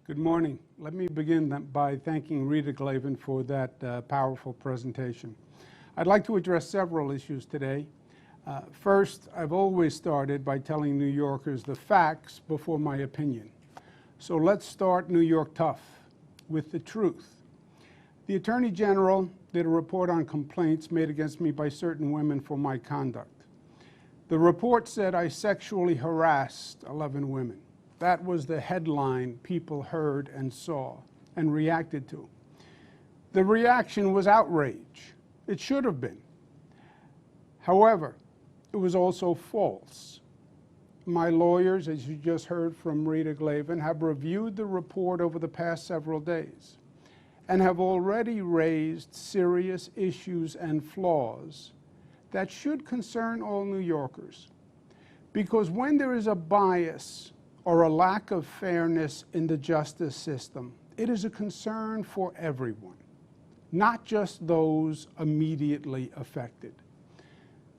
Good morning. Let me begin by thanking Rita Glavin for that powerful presentation. I'd like to address several issues today. First, I've always started by telling New Yorkers the facts before my opinion. So let's start New York tough with the truth. The Attorney General did a report on complaints made against me by certain women for my conduct. The report said I sexually harassed 11 women. That was the headline people heard and saw and reacted to. The reaction was outrage. It should have been. However, it was also false. My lawyers, as you just heard from Rita Glavin, have reviewed the report over the past several days and have already raised serious issues and flaws that should concern all New Yorkers. Because when there is a bias or a lack of fairness in the justice system, it is a concern for everyone, not just those immediately affected.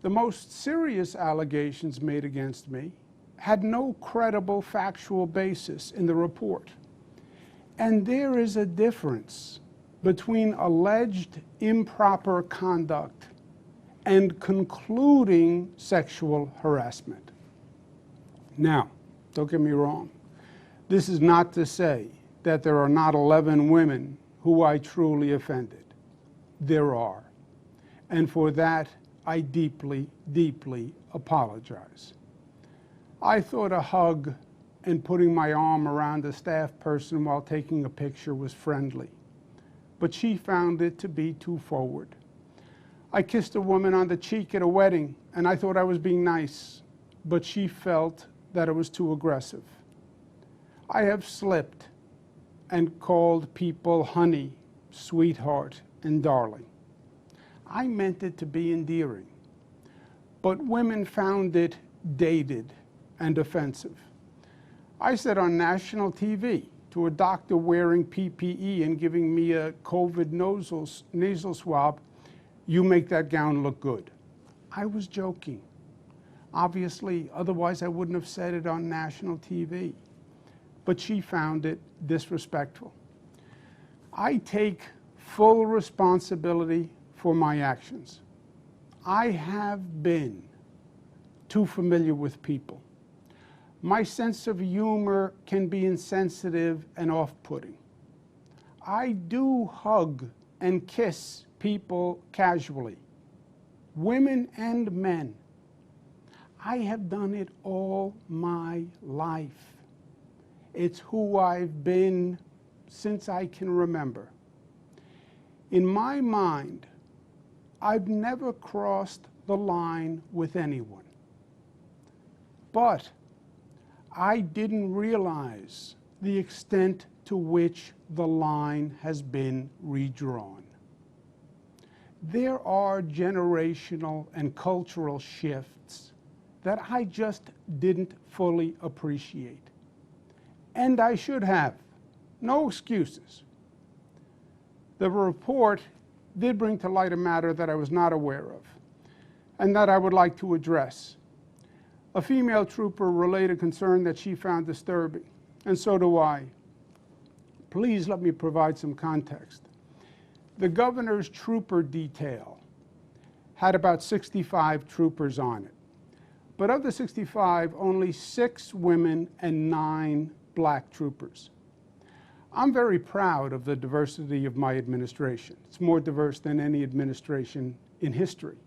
The most serious allegations made against me had no credible factual basis in the report. And there is a difference between alleged improper conduct and concluding sexual harassment. Now, don't get me wrong. This is not to say that there are not 11 women who I truly offended. There are. And for that, I deeply, deeply apologize. I thought a hug and putting my arm around a staff person while taking a picture was friendly, but she found it to be too forward. I kissed a woman on the cheek at a wedding, and I thought I was being nice, but she felt that it was too aggressive. I have slipped and called people honey, sweetheart, and darling. I meant it to be endearing, but women found it dated and offensive. I said on national TV to a doctor wearing PPE and giving me a COVID nasal swab, "You make that gown look good." I was joking. Obviously, otherwise I wouldn't have said it on national TV. But she found it disrespectful. I take full responsibility for my actions. I have been too familiar with people. My sense of humor can be insensitive and off-putting. I do hug and kiss people casually, women and men. I have done it all my life. It's who I've been since I can remember. In my mind, I've never crossed the line with anyone. But I didn't realize the extent to which the line has been redrawn. There are generational and cultural shifts that I just didn't fully appreciate. And I should have. No excuses. The report did bring to light a matter that I was not aware of and that I would like to address. A female trooper relayed a concern that she found disturbing, and so do I. Please let me provide some context. The governor's trooper detail had about 65 troopers on it. But of the 65, only 6 women and 9 black troopers. I'm very proud of the diversity of my administration. It's more diverse than any administration in history.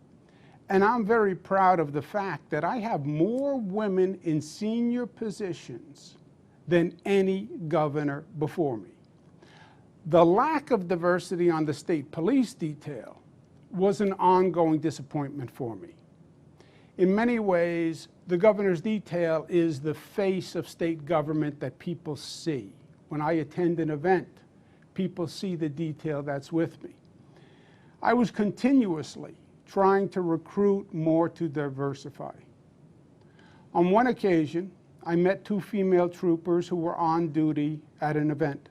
And I'm very proud of the fact that I have more women in senior positions than any governor before me. The lack of diversity on the state police detail was an ongoing disappointment for me. In many ways, the governor's detail is the face of state government that people see. When I attend an event, people see the detail that's with me. I was continuously trying to recruit more to diversify. On one occasion, I met 2 female troopers who were on duty at an event.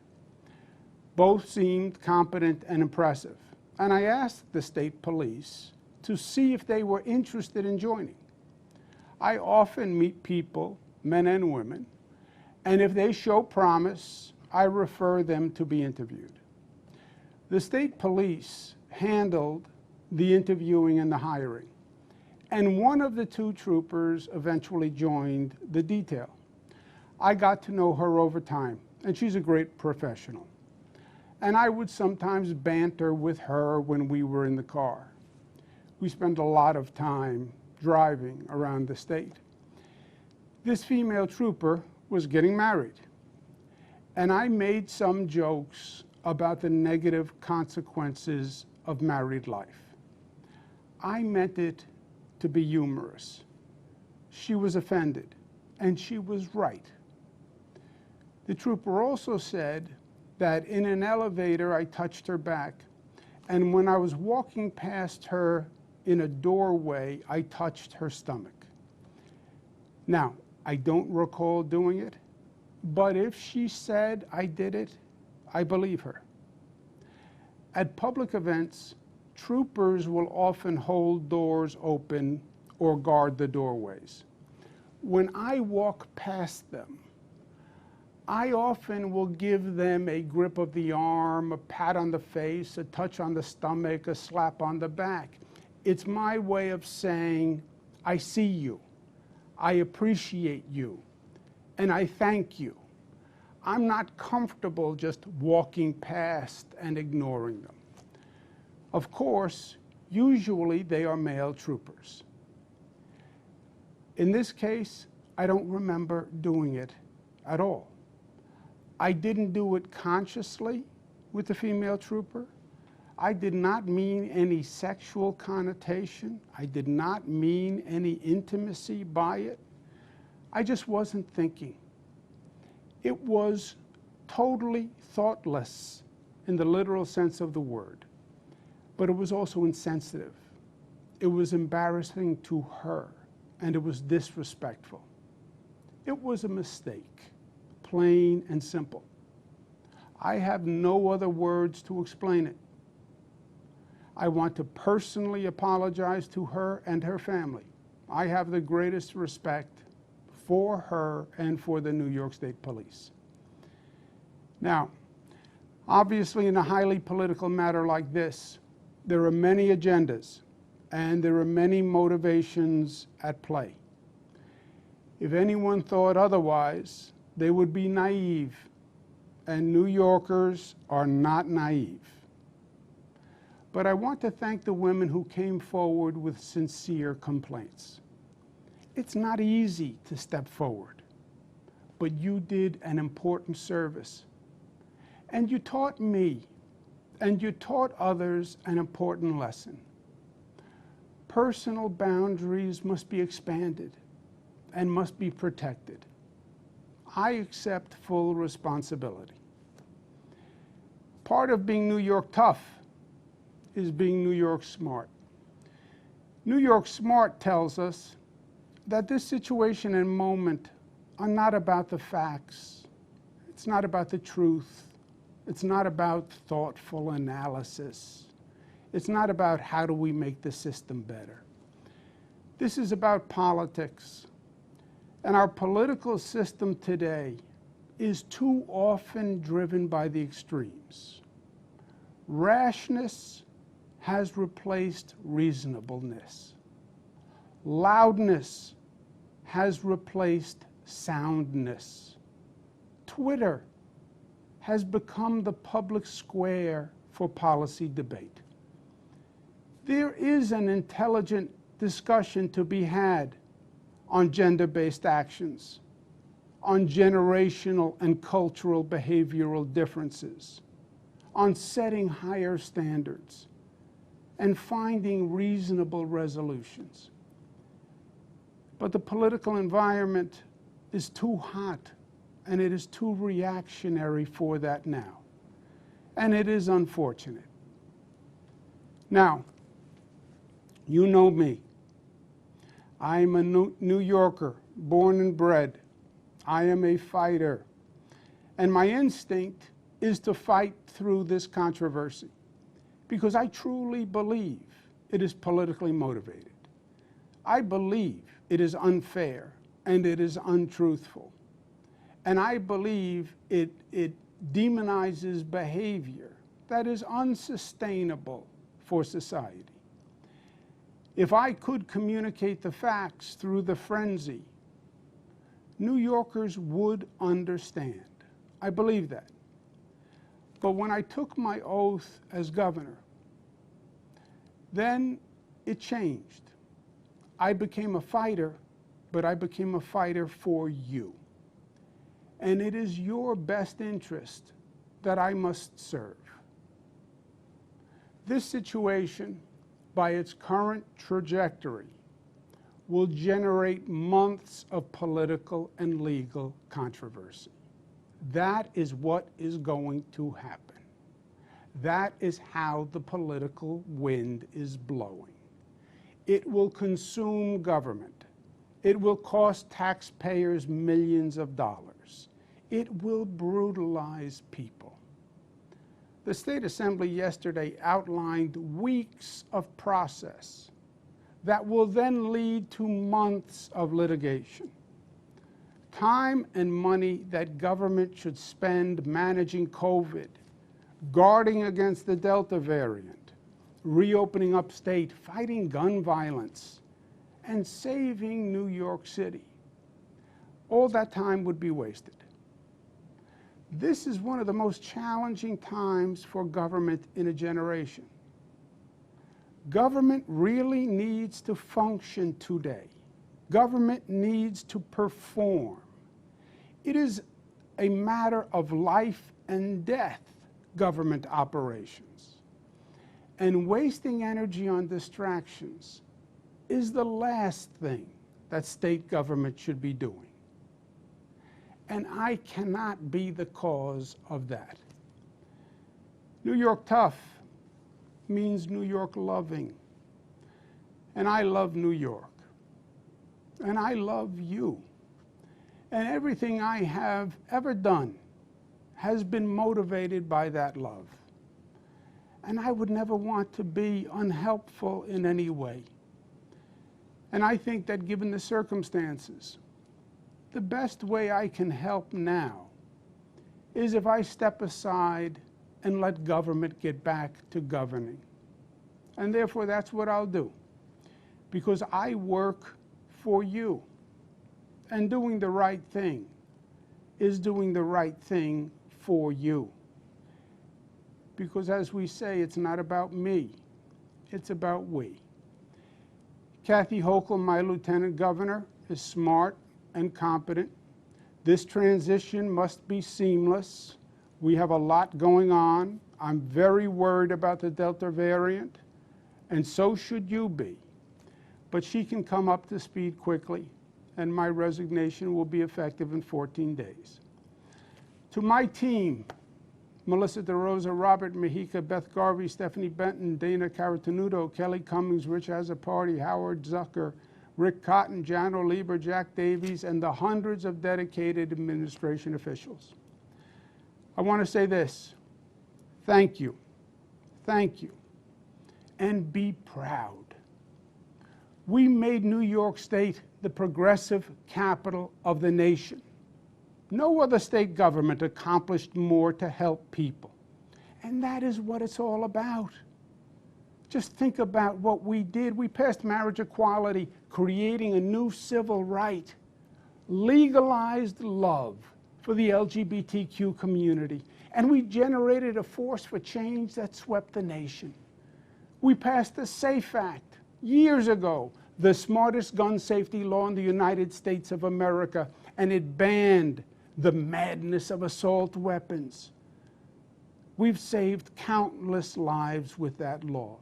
Both seemed competent and impressive, and I asked the state police to see if they were interested in joining. I often meet people, men and women, and if they show promise, I refer them to be interviewed. The state police handled the interviewing and the hiring, and one of the two troopers eventually joined the detail. I got to know her over time, and she's a great professional. And I would sometimes banter with her when we were in the car. We spent a lot of time driving around the state. This female trooper was getting married, and I made some jokes about the negative consequences of married life. I meant it to be humorous. She was offended, and she was right. The trooper also said that in an elevator I touched her back, and when I was walking past her in a doorway, I touched her stomach. Now, I don't recall doing it, but if she said I did it, I believe her. At public events, troopers will often hold doors open or guard the doorways. When I walk past them, I often will give them a grip of the arm, a pat on the face, a touch on the stomach, a slap on the back. It's my way of saying, I see you, I appreciate you, and I thank you. I'm not comfortable just walking past and ignoring them. Of course, usually they are male troopers. In this case, I don't remember doing it at all. I didn't do it consciously with the female trooper. I did not mean any sexual connotation. I did not mean any intimacy by it. I just wasn't thinking. It was totally thoughtless in the literal sense of the word, but it was also insensitive. It was embarrassing to her, and it was disrespectful. It was a mistake, plain and simple. I have no other words to explain it. I want to personally apologize to her and her family. I have the greatest respect for her and for the New York State Police. Now, obviously in a highly political matter like this, there are many agendas and there are many motivations at play. If anyone thought otherwise, they would be naive, and New Yorkers are not naive. But I want to thank the women who came forward with sincere complaints. It's not easy to step forward, but you did an important service. And you taught me, and you taught others an important lesson. Personal boundaries must be expanded and must be protected. I accept full responsibility. Part of being New York tough is being New York smart. New York smart tells us that this situation and moment are not about the facts. It's not about the truth. It's not about thoughtful analysis. It's not about how do we make the system better. This is about politics. And our political system today is too often driven by the extremes. Rashness has replaced reasonableness. Loudness has replaced soundness. Twitter has become the public square for policy debate. There is an intelligent discussion to be had on gender-based actions, on generational and cultural behavioral differences, on setting higher standards, and finding reasonable resolutions. But the political environment is too hot, and it is too reactionary for that now. And it is unfortunate. Now, you know me. I'm a New Yorker, born and bred. I am a fighter. And my instinct is to fight through this controversy because I truly believe it is politically motivated. I believe it is unfair and it is untruthful. And I believe it demonizes behavior that is unsustainable for society. If I could communicate the facts through the frenzy, New Yorkers would understand. I believe that. But when I took my oath as governor, then it changed. I became a fighter, but I became a fighter for you. And it is your best interest that I must serve. This situation, by its current trajectory, will generate months of political and legal controversy. That is what is going to happen. That is how the political wind is blowing. It will consume government. It will cost taxpayers millions of dollars. It will brutalize people. The State Assembly yesterday outlined weeks of process that will then lead to months of litigation. Time and money that government should spend managing COVID, guarding against the Delta variant, reopening upstate, fighting gun violence, and saving New York City. All that time would be wasted. This is one of the most challenging times for government in a generation. Government really needs to function today. Government needs to perform. It is a matter of life and death, government operations. And wasting energy on distractions is the last thing that state government should be doing. And I cannot be the cause of that. New York tough means New York loving. And I love New York. And I love you. And everything I have ever done has been motivated by that love. And I would never want to be unhelpful in any way. And I think that given the circumstances, the best way I can help now is if I step aside and let government get back to governing. And therefore, that's what I'll do, because I work for you. And doing the right thing is doing the right thing for you. Because as we say, it's not about me, it's about we. Kathy Hochul, my lieutenant governor, is smart and competent. This transition must be seamless. We have a lot going on. I'm very worried about the Delta variant, and so should you be. But she can come up to speed quickly, and my resignation will be effective in 14 days. To my team, Melissa DeRosa, Robert Mejica, Beth Garvey, Stephanie Benton, Dana Caratanudo, Kelly Cummings, Rich Azzapardi, Howard Zucker, Rick Cotton, Jano Lieber, Jack Davies, and the hundreds of dedicated administration officials. I want to say this: thank you, and be proud. We made New York State the progressive capital of the nation. No other state government accomplished more to help people. And that is what it's all about. Just think about what we did. We passed marriage equality, creating a new civil right, legalized love for the LGBTQ community, and we generated a force for change that swept the nation. We passed the SAFE Act years ago, the smartest gun safety law in the United States of America, and it banned the madness of assault weapons. We've saved countless lives with that law.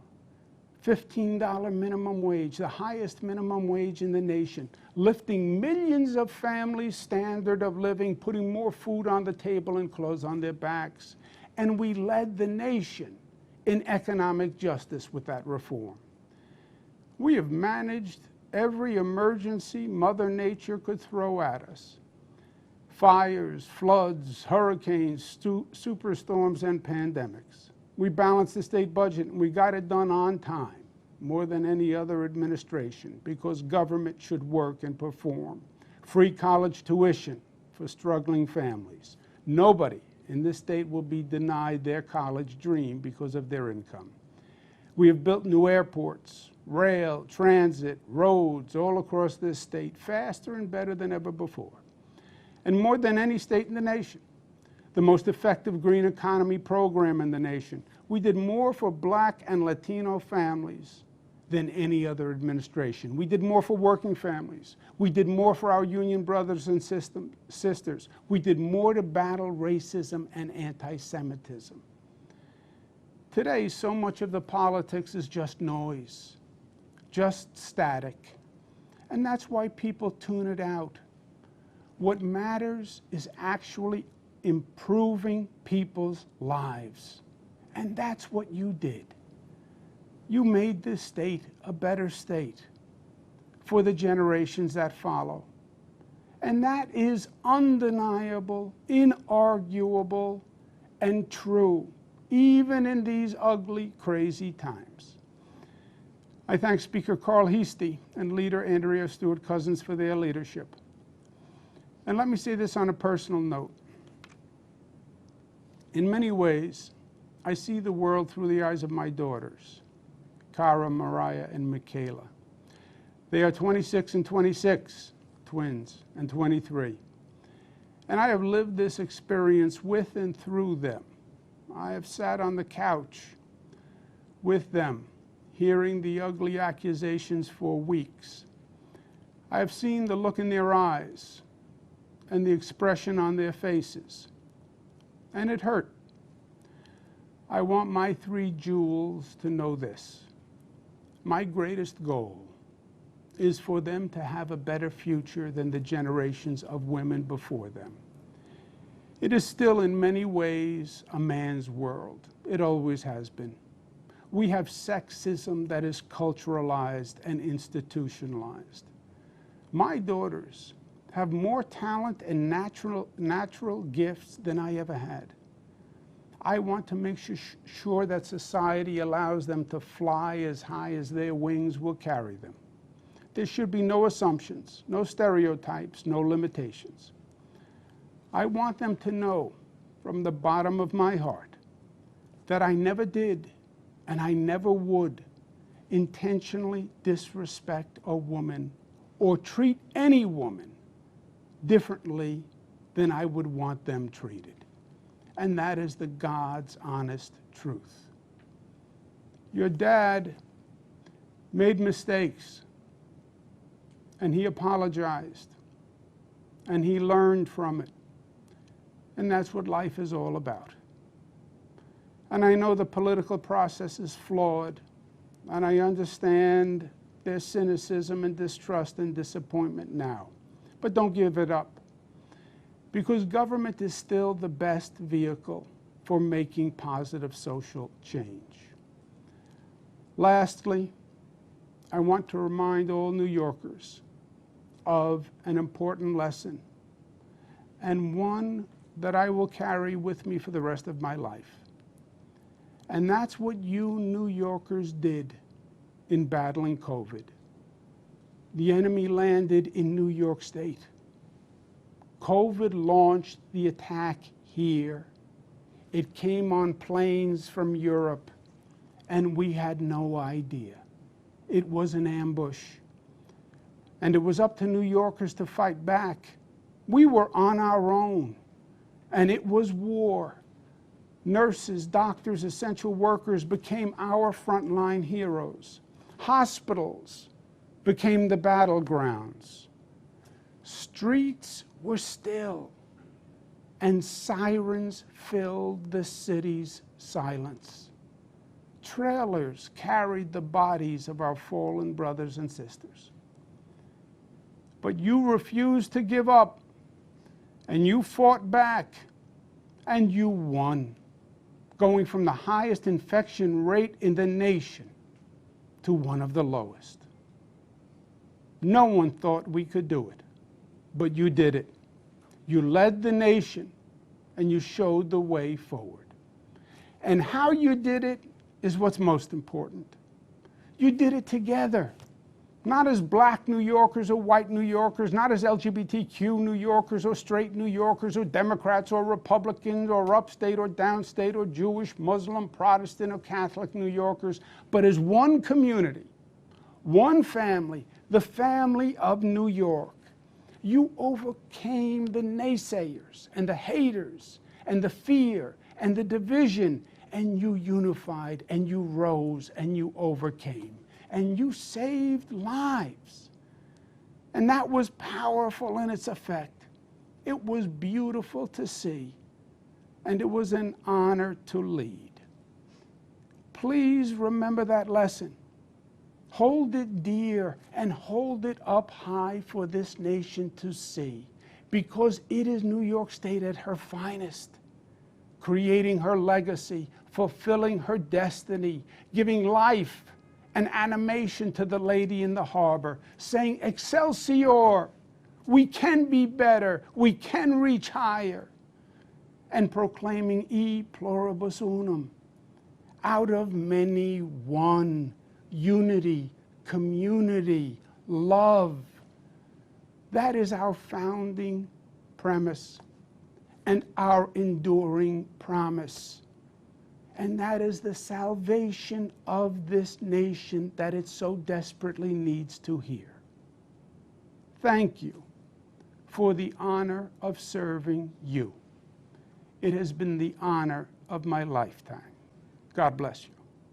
$15 minimum wage, the highest minimum wage in the nation, lifting millions of families' standard of living, putting more food on the table and clothes on their backs. And we led the nation in economic justice with that reform. We have managed every emergency Mother Nature could throw at us. Fires, floods, hurricanes, superstorms, and pandemics. We balanced the state budget, and we got it done on time, more than any other administration, because government should work and perform. Free college tuition for struggling families. Nobody in this state will be denied their college dream because of their income. We have built new airports, rail, transit, roads all across this state faster and better than ever before, and more than any state in the nation. The most effective green economy program in the nation. We did more for Black and Latino families than any other administration. We did more for working families. We did more for our union brothers and sisters. We did more to battle racism and anti-Semitism. Today, so much of the politics is just noise, just static. And that's why people tune it out. What matters is actually improving people's lives. And that's what you did. You made this state a better state for the generations that follow. And that is undeniable, inarguable, and true, even in these ugly, crazy times. I thank Speaker Carl Heastie and Leader Andrea Stewart-Cousins for their leadership. And let me say this on a personal note. In many ways, I see the world through the eyes of my daughters, Cara, Mariah, and Michaela. They are 26 and 26, twins, and 23. And I have lived this experience with and through them. I have sat on the couch with them, hearing the ugly accusations for weeks. I have seen the look in their eyes and the expression on their faces, and it hurt. I want my three jewels to know this. My greatest goal is for them to have a better future than the generations of women before them. It is still in many ways a man's world. It always has been. We have sexism that is culturalized and institutionalized. My daughters have more talent and natural gifts than I ever had. I want to make sure that society allows them to fly as high as their wings will carry them. There should be no assumptions, no stereotypes, no limitations. I want them to know from the bottom of my heart that I never did and I never would intentionally disrespect a woman or treat any woman differently than I would want them treated. And that is the God's honest truth. Your dad made mistakes, and he apologized, and he learned from it. And that's what life is all about. And I know the political process is flawed, and I understand there's cynicism and distrust and disappointment now. But don't give it up, because government is still the best vehicle for making positive social change. Lastly, I want to remind all New Yorkers of an important lesson, and one that I will carry with me for the rest of my life. And that's what you New Yorkers did in battling COVID. The enemy landed in New York State. COVID launched the attack here. It came on planes from Europe, and we had no idea. It was an ambush. And it was up to New Yorkers to fight back. We were on our own, and it was war. Nurses, doctors, essential workers became our frontline heroes. Hospitals became the battlegrounds. Streets were still, and sirens filled the city's silence. Trailers carried the bodies of our fallen brothers and sisters. But you refused to give up, and you fought back, and you won, going from the highest infection rate in the nation to one of the lowest. No one thought we could do it, but you did it. You led the nation, and you showed the way forward. And how you did it is what's most important. You did it together. Not as black New Yorkers or white New Yorkers, not as LGBTQ New Yorkers or straight New Yorkers or Democrats or Republicans or upstate or downstate or Jewish, Muslim, Protestant or Catholic New Yorkers, but as one community, one family, the family of New York. You overcame the naysayers and the haters and the fear and the division, and you unified and you rose and you overcame. And you saved lives. And that was powerful in its effect. It was beautiful to see. And it was an honor to lead. Please remember that lesson. Hold it dear and hold it up high for this nation to see, because it is New York State at her finest, creating her legacy, fulfilling her destiny, giving life and animation to the lady in the harbor, saying, Excelsior, we can be better, we can reach higher, and proclaiming E pluribus unum, out of many one, unity, community, love. That is our founding premise and our enduring promise. And that is the salvation of this nation that it so desperately needs to hear. Thank you for the honor of serving you. It has been the honor of my lifetime. God bless you.